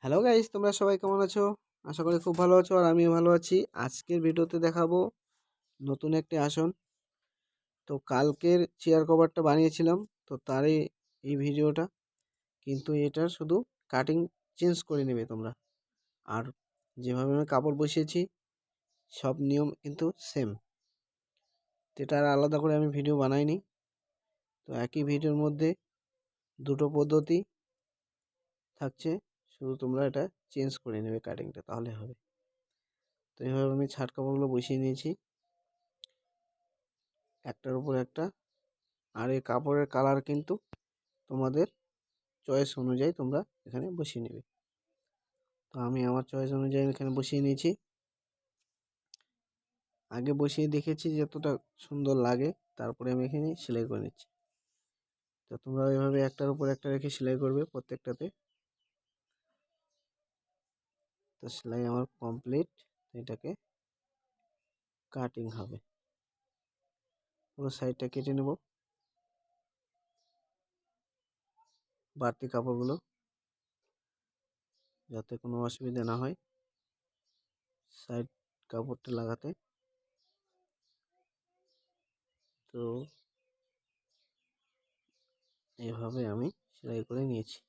Hello guys, তোমরা সবাই কেমন আছো? আশা করি খুব ভালো আছো আর আমিও ভালো আছি। আজকের ভিডিওতে দেখাবো নতুন একটি আসন। তো কালকের চেয়ার কভারটা বানিয়েছিলাম, তো তারই এই ভিডিওটা। কিন্তু এটার শুধু কাটিং চেঞ্জ করে নেবে তোমরা। আর যেভাবে আমি কাপড় বসিয়েছি সব নিয়ম কিন্তু সেম। তো এটা আর আলাদা করে আমি ভিডিও বানাইনি। তো একই ভিডিওর মধ্যে দুটো পদ্ধতি থাকছে, শুধু তোমরা এটা চেঞ্জ করে নেবে কাটিংটা, তাহলে হবে। তো এইভাবে আমি ছাট কাপড়গুলো বসিয়ে নিয়েছি একটার উপর একটা। আর এই কাপড়ের কালার কিন্তু তোমাদের চয়েস অনুযায়ী তোমরা এখানে বসিয়ে নেবে। তো আমি আমার চয়েস অনুযায়ী এখানে বসিয়ে নিয়েছি। আগে বসিয়ে দেখেছি যতটা সুন্দর লাগে, তারপরে আমি এখানে সেলাই করে নিচ্ছি। তো তোমরা এভাবে একটার উপর একটা রেখে সেলাই করবে প্রত্যেকটাতে। তো সেলাই আমার কমপ্লিট। এটাকে কাটিং হবে, পুরো সাইডটা কেটে নেব, বাড়তি কাপড়গুলো, যাতে কোনো অসুবিধা না হয় সাইড কাপড়টা লাগাতে। তো এভাবে আমি সেলাই করে নিয়েছি।